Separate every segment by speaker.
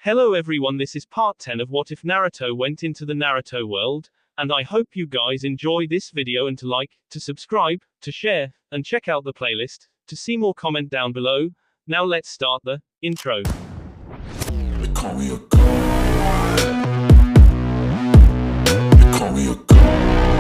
Speaker 1: Hello everyone, this is part 10 of What If Naruto Went into the Naruto World, and I hope you guys enjoy this video and to like, to subscribe, to share, and check out the playlist, to see more comment down below. Now let's start the intro.
Speaker 2: They call me a god. They call me a god.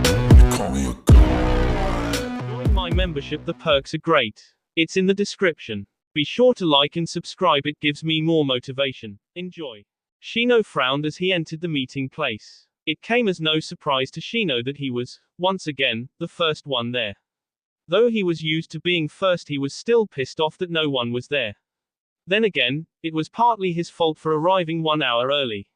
Speaker 2: They call me a god.
Speaker 1: Join my membership, the perks are great. It's in the description. Be sure to like and subscribe, it gives me more motivation. Enjoy. Shino frowned as he entered the meeting place. It came as no surprise to Shino that he was, once again, the first one there. Though he was used to being first, he was still pissed off that no one was there. Then again, it was partly his fault for arriving 1 hour early.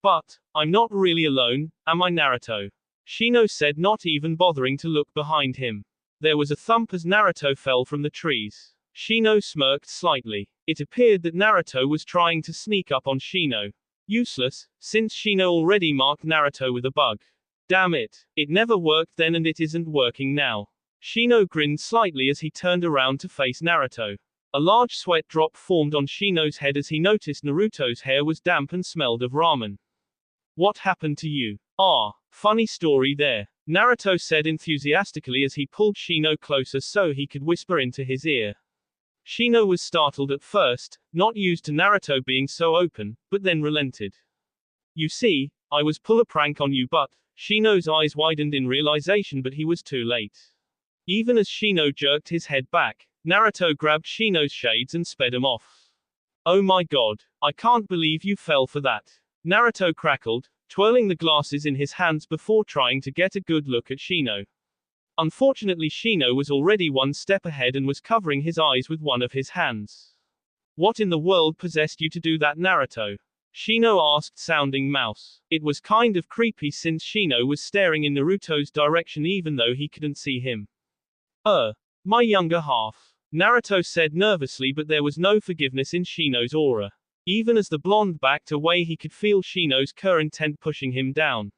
Speaker 1: But, I'm not really alone, am I, Naruto? Shino said, not even bothering to look behind him. There was a thump as Naruto fell from the trees. Shino smirked slightly. It appeared that Naruto was trying to sneak up on Shino. Useless, since Shino already marked Naruto with a bug. Damn it. It never worked then and it isn't working now. Shino grinned slightly as he turned around to face Naruto. A large sweat drop formed on Shino's head as he noticed Naruto's hair was damp and smelled of ramen. What happened to you? Ah, funny story there. Naruto said enthusiastically as he pulled Shino closer so he could whisper into his ear. Shino was startled at first, not used to Naruto being so open, but then relented. You see, I was pull a prank on you, but Shino's eyes widened in realization, but he was too late. Even as Shino jerked his head back, Naruto grabbed Shino's shades and sped him off. Oh my god, I can't believe you fell for that. Naruto crackled, twirling the glasses in his hands before trying to get a good look at Shino. Unfortunately, Shino was already one step ahead and was covering his eyes with one of his hands. What in the world possessed you to do that, Naruto? Shino asked, sounding mouse. It was kind of creepy since Shino was staring in Naruto's direction even though he couldn't see him. My younger half. Naruto said nervously, but there was no forgiveness in Shino's aura. Even as the blonde backed away, he could feel Shino's current intent pushing him down.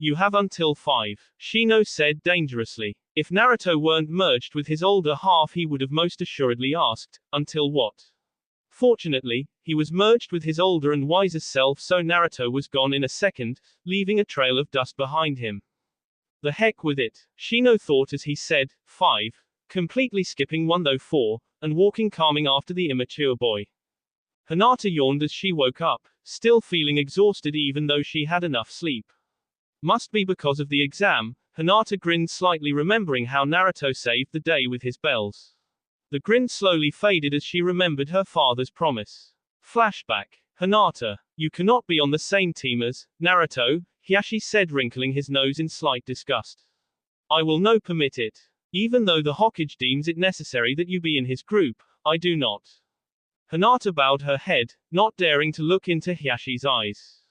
Speaker 1: You have until 5, Shino said dangerously. If Naruto weren't merged with his older half, he would have most assuredly asked, until what? Fortunately, he was merged with his older and wiser self, so Naruto was gone in a second, leaving a trail of dust behind him. The heck with it, Shino thought as he said, 5, completely skipping 1 though 4, and walking calming after the immature boy. Hinata yawned as she woke up, still feeling exhausted even though she had enough sleep. Must be because of the exam. Hinata grinned slightly, remembering how Naruto saved the day with his bells. The grin slowly faded as she remembered her father's promise. Flashback. Hinata, you cannot be on the same team as Naruto, Hiashi said, wrinkling his nose in slight disgust. I will no permit it. Even though the Hokage deems it necessary that you be in his group, I do not. Hinata bowed her head, not daring to look into Hiashi's eyes.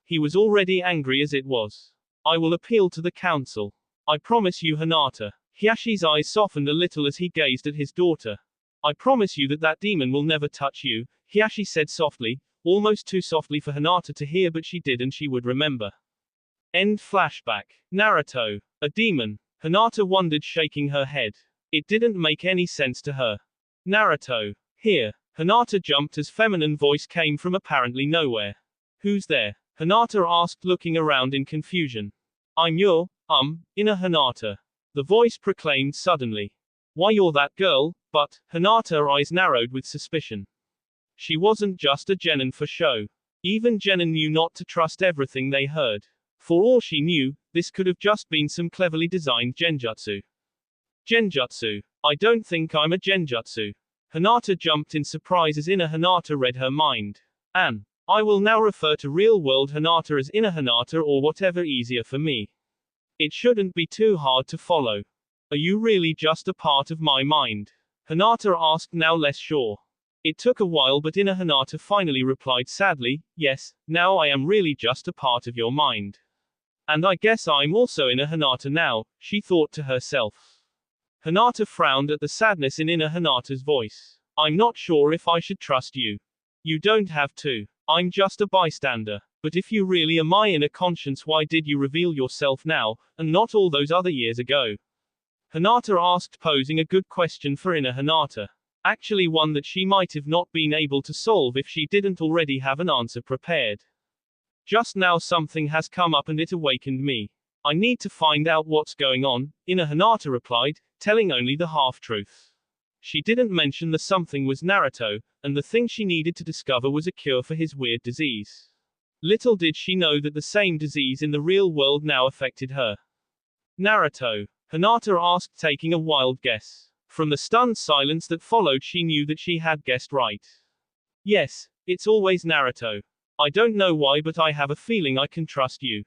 Speaker 1: He was already angry as it was. I will appeal to the council. I promise you, Hinata. Hiashi's eyes softened a little as he gazed at his daughter. I promise you that that demon will never touch you, Hiashi said softly, almost too softly for Hinata to hear, but she did and she would remember. End flashback. Naruto. A demon? Hinata wondered, shaking her head. It didn't make any sense to her. Naruto. Here. Hinata jumped as feminine voice came from apparently nowhere. Who's there? Hinata asked, looking around in confusion. I'm your, inner Hinata. The voice proclaimed suddenly. Why, you're that girl, but, Hinata's eyes narrowed with suspicion. She wasn't just a genin for show. Even genin knew not to trust everything they heard. For all she knew, this could have just been some cleverly designed genjutsu. Genjutsu. I don't think I'm a genjutsu. Hinata jumped in surprise as inner Hinata read her mind. I will now refer to real-world Hinata as inner Hinata or whatever easier for me. It shouldn't be too hard to follow. Are you really just a part of my mind? Hinata asked, now less sure. It took a while, but inner Hinata finally replied sadly, yes, now I am really just a part of your mind. And I guess I'm also inner Hinata now, she thought to herself. Hinata frowned at the sadness in inner Hinata's voice. I'm not sure if I should trust you. You don't have to. I'm just a bystander. But if you really are my inner conscience, why did you reveal yourself now, and not all those other years ago? Hinata asked, posing a good question for inner Hinata. Actually one that she might have not been able to solve if she didn't already have an answer prepared. Just now something has come up and it awakened me. I need to find out what's going on, Hinata replied, telling only the half-truth. She didn't mention the something was Naruto, and the thing she needed to discover was a cure for his weird disease. Little did she know that the same disease in the real world now affected her. Naruto? Hinata asked, taking a wild guess. From the stunned silence that followed, she knew that she had guessed right. Yes, it's always Naruto. I don't know why, but I have a feeling I can trust you.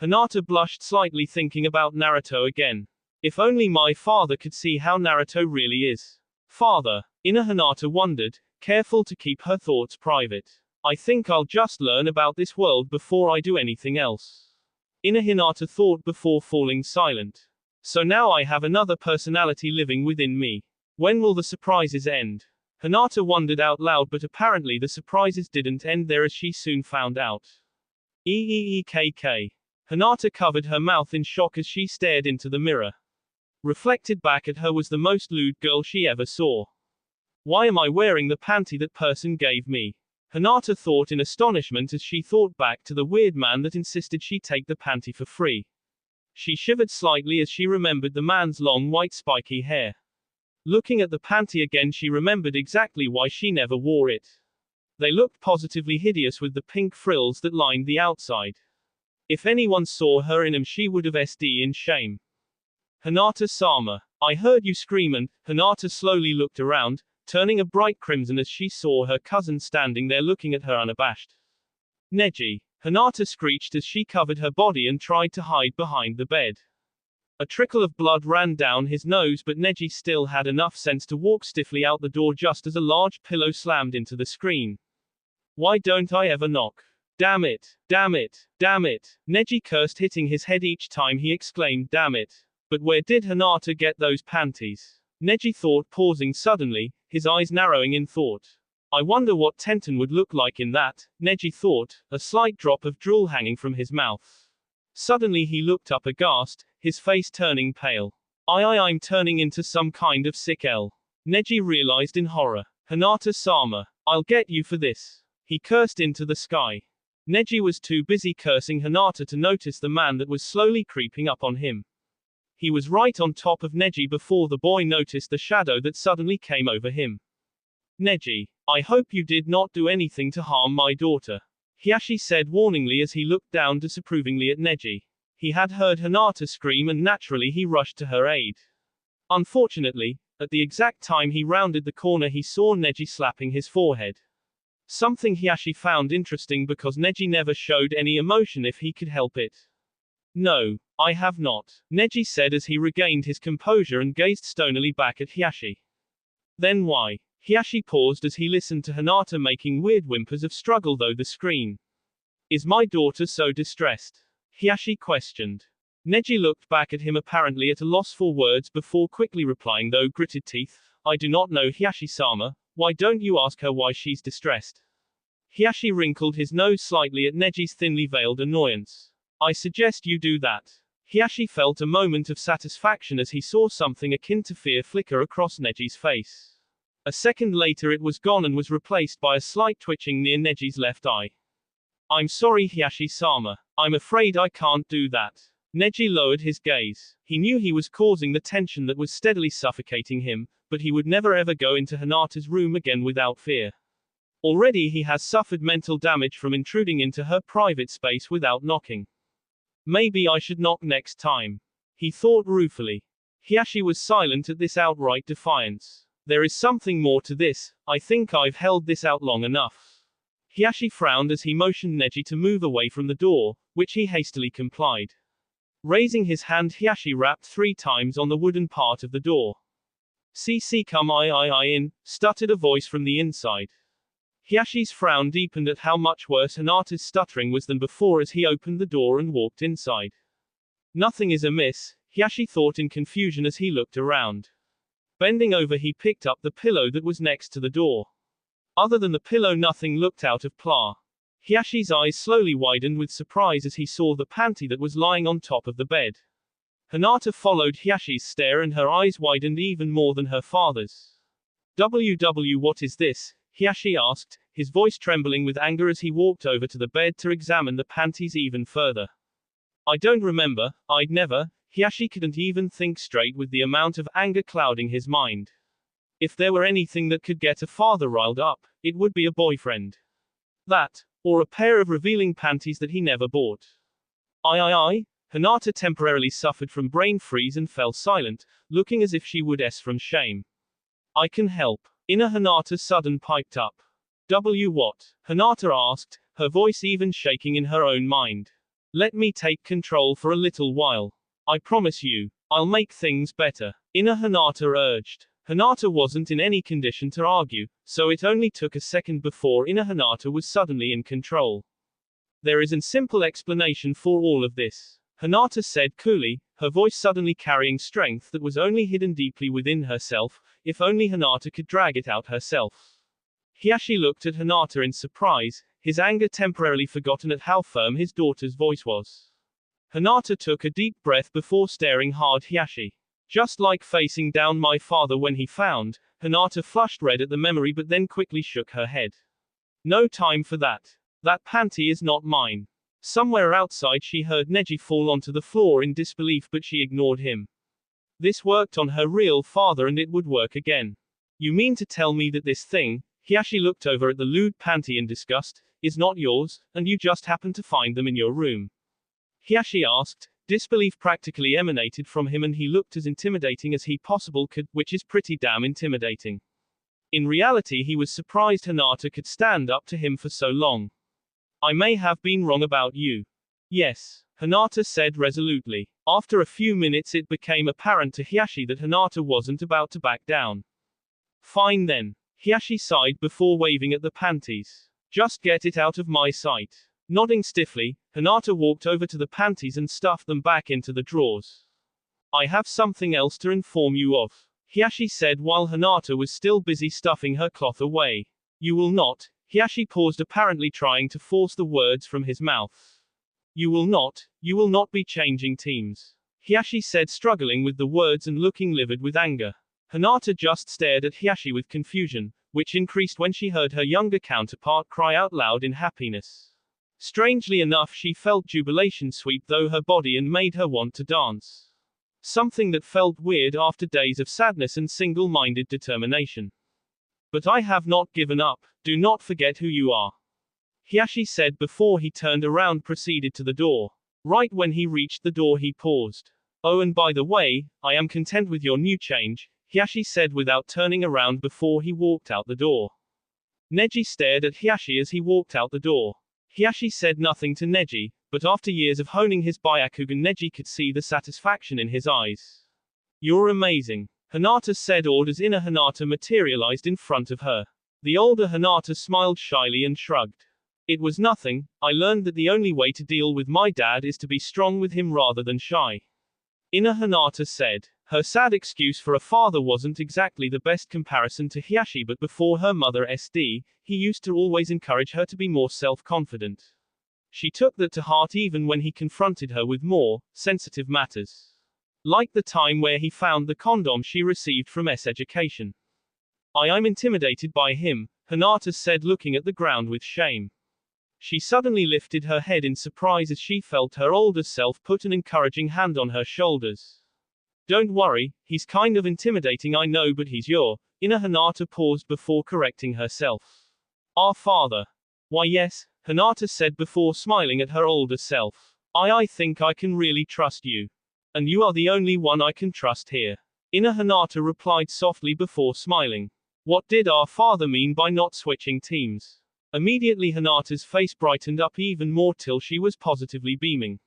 Speaker 1: Hinata blushed slightly, thinking about Naruto again. If only my father could see how Naruto really is. Father? Hinata wondered, careful to keep her thoughts private. I think I'll just learn about this world before I do anything else. Hinata thought before falling silent. So now I have another personality living within me. When will the surprises end? Hinata wondered out loud, but apparently the surprises didn't end there, as she soon found out. Eekk. Hinata covered her mouth in shock as she stared into the mirror. Reflected back at her was the most lewd girl she ever saw. Why am I wearing the panty that person gave me? Hinata thought in astonishment as she thought back to the weird man that insisted she take the panty for free. She shivered slightly as she remembered the man's long white spiky hair. Looking at the panty again, she remembered exactly why she never wore it. They looked positively hideous with the pink frills that lined the outside. If anyone saw her in them, she would have SD in shame. Hinata-sama, I heard you scream, and Hinata slowly looked around, turning a bright crimson as she saw her cousin standing there looking at her unabashed. Neji. Hinata screeched as she covered her body and tried to hide behind the bed. A trickle of blood ran down his nose, but Neji still had enough sense to walk stiffly out the door just as a large pillow slammed into the screen. Why don't I ever knock? Damn it, damn it, damn it. Neji cursed, hitting his head each time he exclaimed damn it. But where did Hinata get those panties? Neji thought, pausing suddenly, his eyes narrowing in thought. I wonder what Tenten would look like in that, Neji thought, a slight drop of drool hanging from his mouth. Suddenly he looked up aghast, his face turning pale. I'm turning into some kind of sick L. Neji realized in horror. Hinata-sama, I'll get you for this. He cursed into the sky. Neji was too busy cursing Hinata to notice the man that was slowly creeping up on him. He was right on top of Neji before the boy noticed the shadow that suddenly came over him. Neji, I hope you did not do anything to harm my daughter. Hiashi said warningly as he looked down disapprovingly at Neji. He had heard Hinata scream and naturally he rushed to her aid. Unfortunately, at the exact time he rounded the corner, he saw Neji slapping his forehead. Something Hiashi found interesting because Neji never showed any emotion if he could help it. No, I have not, Neji said as he regained his composure and gazed stonily back at Hiashi. Then why? Hiashi paused as he listened to Hinata making weird whimpers of struggle through the screen. Is my daughter so distressed? Hiashi questioned. Neji looked back at him apparently at a loss for words before quickly replying though gritted teeth, I do not know Hiashi-sama, why don't you ask her why she's distressed? Hiashi wrinkled his nose slightly at Neji's thinly veiled annoyance. I suggest you do that. Hiashi felt a moment of satisfaction as he saw something akin to fear flicker across Neji's face. A second later it was gone and was replaced by a slight twitching near Neji's left eye. I'm sorry Hiashi-sama. I'm afraid I can't do that. Neji lowered his gaze. He knew he was causing the tension that was steadily suffocating him, but he would never ever go into Hinata's room again without fear. Already he has suffered mental damage from intruding into her private space without knocking. Maybe I should knock next time. He thought ruefully. Hiashi was silent at this outright defiance. There is something more to this, I think I've held this out long enough. Hiashi frowned as he motioned Neji to move away from the door, which he hastily complied. Raising his hand, Hiashi rapped 3 times on the wooden part of the door. "CC come I in," stuttered a voice from the inside. Hiashi's frown deepened at how much worse Hinata's stuttering was than before as he opened the door and walked inside. Nothing is amiss, Hiashi thought in confusion as he looked around. Bending over he picked up the pillow that was next to the door. Other than the pillow nothing looked out of place. Hiashi's eyes slowly widened with surprise as he saw the panty that was lying on top of the bed. Hinata followed Hiashi's stare and her eyes widened even more than her father's. What is this? Hiyashi asked, his voice trembling with anger as he walked over to the bed to examine the panties even further. I don't remember, I'd never. Hiyashi couldn't even think straight with the amount of anger clouding his mind. If there were anything that could get a father riled up, it would be a boyfriend. That, or a pair of revealing panties that he never bought. I. Hinata temporarily suffered from brain freeze and fell silent, looking as if she would s from shame. I can help. Inner Hinata sudden piped up. What? Hinata asked, her voice even shaking in her own mind. Let me take control for a little while. I promise you, I'll make things better. Inner Hinata urged. Hinata wasn't in any condition to argue, so it only took a second before Inner Hinata was suddenly in control. There is a simple explanation for all of this. Hinata said coolly, her voice suddenly carrying strength that was only hidden deeply within herself, if only Hinata could drag it out herself. Hiyashi looked at Hinata in surprise, his anger temporarily forgotten at how firm his daughter's voice was. Hinata took a deep breath before staring hard Hiyashi. Just like facing down my father when he found, Hinata flushed red at the memory but then quickly shook her head. No time for that. That panty is not mine. Somewhere outside she heard Neji fall onto the floor in disbelief but she ignored him. This worked on her real father and it would work again. You mean to tell me that this thing, Hiyashi looked over at the lewd panty in disgust, is not yours, and you just happened to find them in your room? Hiyashi asked. Disbelief practically emanated from him and he looked as intimidating as he possible could, which is pretty damn intimidating. In reality he was surprised Hinata could stand up to him for so long. I may have been wrong about you. Yes, Hinata said resolutely. After a few minutes it became apparent to Hiyashi that Hinata wasn't about to back down. Fine then. Hiyashi sighed before waving at the panties. Just get it out of my sight. Nodding stiffly, Hinata walked over to the panties and stuffed them back into the drawers. I have something else to inform you of, Hiyashi said while Hinata was still busy stuffing her cloth away. You will not. Hiyashi paused, apparently trying to force the words from his mouth. You will not be changing teams, Hiyashi said, struggling with the words and looking livid with anger. Hinata just stared at Hiyashi with confusion, which increased when she heard her younger counterpart cry out loud in happiness. Strangely enough she felt jubilation sweep through her body and made her want to dance. Something that felt weird after days of sadness and single-minded determination. But I have not given up, do not forget who you are, Hiyashi said before he turned around proceeded to the door. Right when he reached the door he paused. Oh, and by the way, I am content with your new change, Hiyashi said without turning around before he walked out the door. Neji stared at Hiyashi as he walked out the door. Hiyashi said nothing to Neji, but after years of honing his Byakugan Neji could see the satisfaction in his eyes. You're amazing, Hinata said awed as Inner Hinata materialized in front of her. The older Hinata smiled shyly and shrugged. It was nothing, I learned that the only way to deal with my dad is to be strong with him rather than shy. Inner Hinata said. Her sad excuse for a father wasn't exactly the best comparison to Hiyashi, but before her mother SD, he used to always encourage her to be more self-confident. She took that to heart even when he confronted her with more sensitive matters. Like the time where he found the condom she received from S-Education. I'm intimidated by him, Hinata said looking at the ground with shame. She suddenly lifted her head in surprise as she felt her older self put an encouraging hand on her shoulders. Don't worry, he's kind of intimidating I know, but he's your. Inner Hinata paused before correcting herself. Our father. Why yes, Hinata said before smiling at her older self. I think I can really trust you. And you are the only one I can trust here. Inner Hinata replied softly before smiling. What did our father mean by not switching teams? Immediately Hinata's face brightened up even more till she was positively beaming.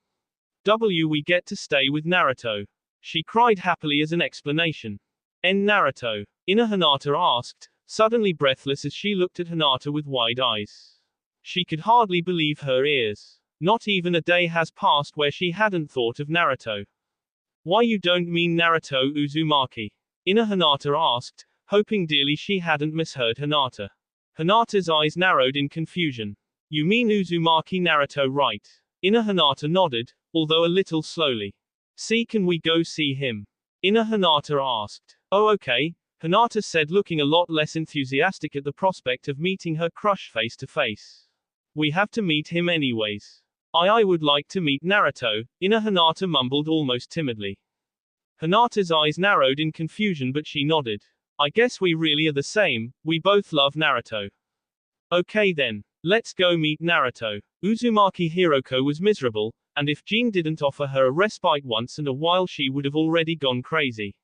Speaker 1: We get to stay with Naruto, she cried happily as an explanation. Naruto? Inner Hinata asked, suddenly breathless as she looked at Hinata with wide eyes. She could hardly believe her ears. Not even a day has passed where she hadn't thought of Naruto. Why, you don't mean Naruto Uzumaki? Inner Hinata asked, hoping dearly she hadn't misheard Hinata. Hinata's eyes narrowed in confusion. You mean Uzumaki Naruto, right? Inner Hinata nodded, although a little slowly. Can we go see him? Inner Hinata asked. Oh okay, Hinata said, looking a lot less enthusiastic at the prospect of meeting her crush face to face. We have to meet him anyways. I would like to meet Naruto, Hinata mumbled almost timidly. Hinata's eyes narrowed in confusion, but she nodded. I guess we really are the same, we both love Naruto. Okay then. Let's go meet Naruto. Uzumaki Hiroko was miserable, and if Jin didn't offer her a respite once in a while she would have already gone crazy.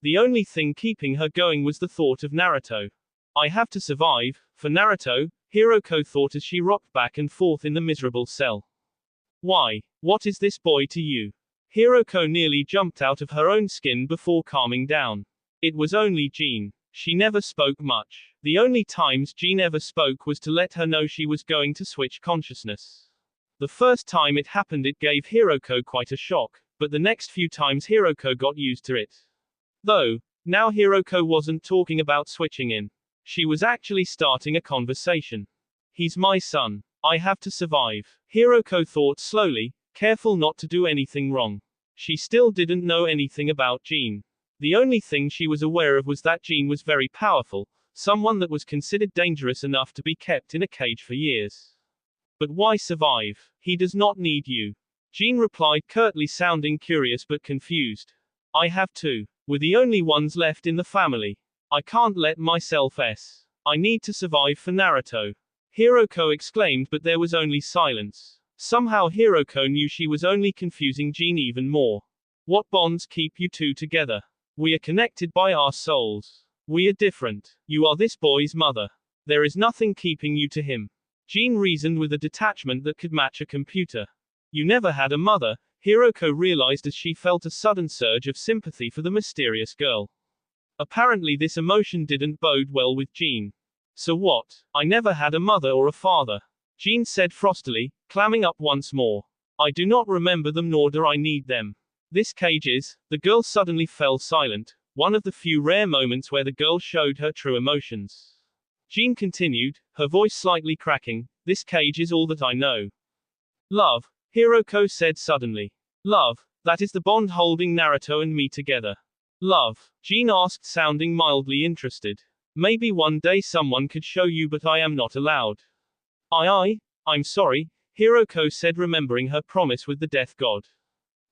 Speaker 1: The only thing keeping her going was the thought of Naruto. I have to survive, for Naruto, Hiroko thought as she rocked back and forth in the miserable cell. Why? What is this boy to you? Hiroko nearly jumped out of her own skin before calming down. It was only Jin. She never spoke much. The only times Jin ever spoke was to let her know she was going to switch consciousness. The first time it happened it gave Hiroko quite a shock, but the next few times Hiroko got used to it. Though, now Hiroko wasn't talking about switching in. She was actually starting a conversation. He's my son. I have to survive. Hiroko thought slowly, careful not to do anything wrong. She still didn't know anything about Jin. The only thing she was aware of was that Jin was very powerful, someone that was considered dangerous enough to be kept in a cage for years. But why survive? He does not need you. Jin replied curtly, sounding curious but confused. I have to. We're the only ones left in the family. I can't let myself s. I need to survive for Naruto. Hiroko exclaimed, but there was only silence. Somehow Hiroko knew she was only confusing Jin even more. What bonds keep you two together? We are connected by our souls. We are different. You are this boy's mother. There is nothing keeping you to him. Jin reasoned with a detachment that could match a computer. You never had a mother, Hiroko realized as she felt a sudden surge of sympathy for the mysterious girl. Apparently this emotion didn't bode well with Jin. So what? I never had a mother or a father. Jin said frostily, clamming up once more. I do not remember them nor do I need them. This cage is. The girl suddenly fell silent, one of the few rare moments where the girl showed her true emotions. Jin continued, her voice slightly cracking, this cage is all that I know. Love, Hiroko said suddenly. Love, that is the bond holding Naruto and me together. Love, Jin asked, sounding mildly interested. Maybe one day someone could show you, but I am not allowed. I'm sorry, Hiroko said, remembering her promise with the death god.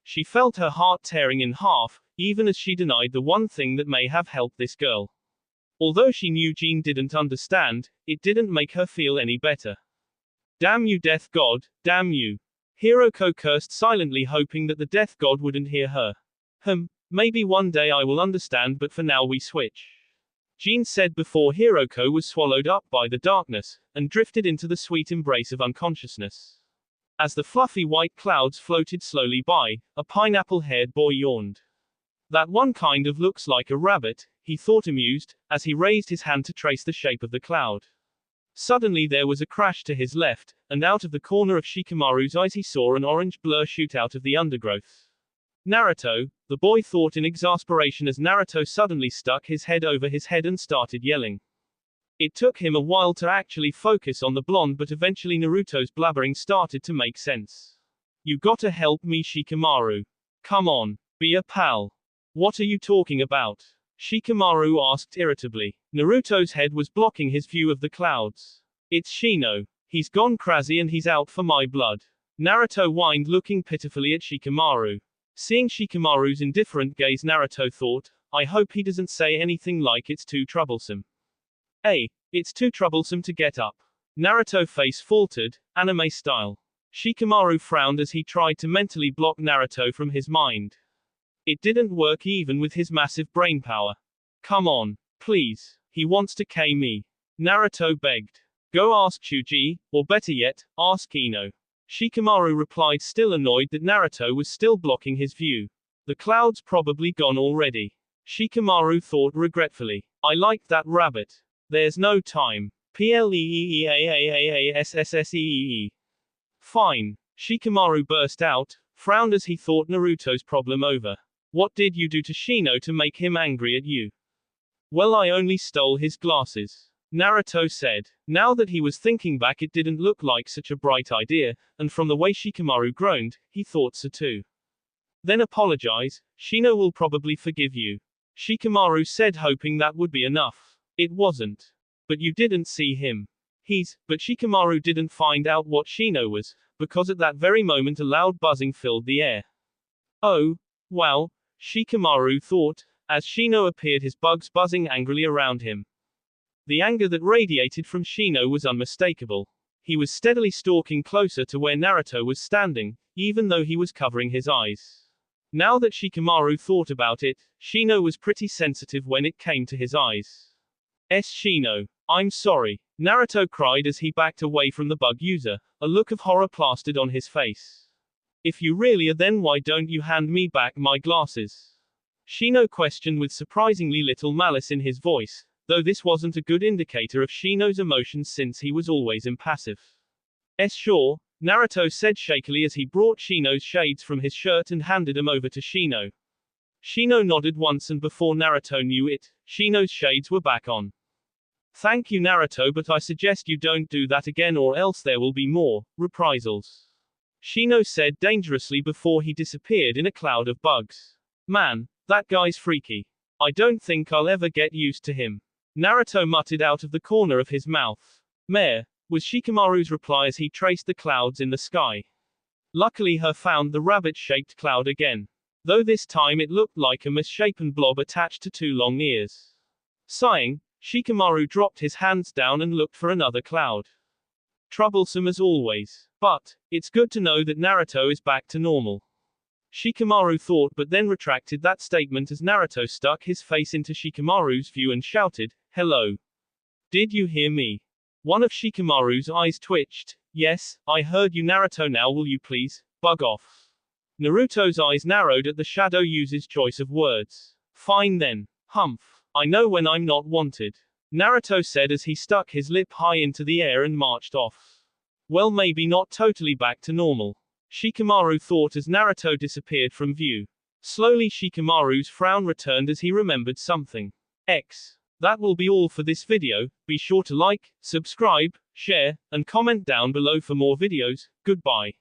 Speaker 1: She felt her heart tearing in half, even as she denied the one thing that may have helped this girl. Although she knew Jin didn't understand, it didn't make her feel any better. Damn you, death god, damn you. Hiroko cursed silently, hoping that the death god wouldn't hear her. Maybe one day I will understand, but for now we switch. Jin said before Hiroko was swallowed up by the darkness, and drifted into the sweet embrace of unconsciousness. As the fluffy white clouds floated slowly by, a pineapple-haired boy yawned. That one kind of looks like a rabbit, he thought amused, as he raised his hand to trace the shape of the cloud. Suddenly there was a crash to his left, and out of the corner of Shikamaru's eyes he saw an orange blur shoot out of the undergrowth. Naruto, the boy thought in exasperation as Naruto suddenly stuck his head over his head and started yelling. It took him a while to actually focus on the blonde, but eventually Naruto's blabbering started to make sense. You gotta help me, Shikamaru. Come on, be a pal. What are you talking about? Shikamaru asked irritably. Naruto's head was blocking his view of the clouds. It's Shino. He's gone crazy and he's out for my blood. Naruto whined, looking pitifully at Shikamaru. Seeing Shikamaru's indifferent gaze, Naruto thought, I hope he doesn't say anything like it's too troublesome. Hey, it's too troublesome to get up. Naruto's face faltered, anime style. Shikamaru frowned as he tried to mentally block Naruto from his mind. It didn't work even with his massive brain power. Come on, please. He wants to K me. Naruto begged. Go ask Chuji, or better yet, ask Ino. Shikamaru replied, still annoyed that Naruto was still blocking his view. The cloud's probably gone already. Shikamaru thought regretfully. I liked that rabbit. There's no time. Pleeaaaassee. Fine. Shikamaru burst out, frowned as he thought Naruto's problem over. What did you do to Shino to make him angry at you? Well, I only stole his glasses. Naruto said. Now that he was thinking back, it didn't look like such a bright idea, and from the way Shikamaru groaned, he thought so too. Then apologize. Shino will probably forgive you. Shikamaru said, hoping that would be enough. It wasn't. But you didn't see him. But Shikamaru didn't find out what Shino was, because at that very moment a loud buzzing filled the air. Oh, wow, Shikamaru thought, as Shino appeared, his bugs buzzing angrily around him. The anger that radiated from Shino was unmistakable. He was steadily stalking closer to where Naruto was standing, even though he was covering his eyes. Now that Shikamaru thought about it, Shino was pretty sensitive when it came to his eyes. Shino, I'm sorry, Naruto cried as he backed away from the bug user, a look of horror plastered on his face. If you really are, then why don't you hand me back my glasses? Shino questioned with surprisingly little malice in his voice, though this wasn't a good indicator of Shino's emotions since he was always impassive. Sure, Naruto said shakily as he brought Shino's shades from his shirt and handed them over to Shino. Shino nodded once, and before Naruto knew it, Shino's shades were back on. Thank you, Naruto, but I suggest you don't do that again, or else there will be more reprisals. Shino said dangerously before he disappeared in a cloud of bugs. Man, that guy's freaky. I don't think I'll ever get used to him. Naruto muttered out of the corner of his mouth. Meh, was Shikamaru's reply as he traced the clouds in the sky. Luckily, he found the rabbit-shaped cloud again. Though this time it looked like a misshapen blob attached to two long ears. Sighing, Shikamaru dropped his hands down and looked for another cloud. Troublesome as always. But it's good to know that Naruto is back to normal. Shikamaru thought, but then retracted that statement as Naruto stuck his face into Shikamaru's view and shouted, "Hello. Did you hear me?" One of Shikamaru's eyes twitched. Yes, I heard you, Naruto. Now will you please bug off? Naruto's eyes narrowed at the shadow user's choice of words. Fine then. Humph. I know when I'm not wanted. Naruto said as he stuck his lip high into the air and marched off. Well, maybe not totally back to normal. Shikamaru thought as Naruto disappeared from view. Slowly Shikamaru's frown returned as he remembered something. That will be all for this video. Be sure to like, subscribe, share, and comment down below for more videos. Goodbye.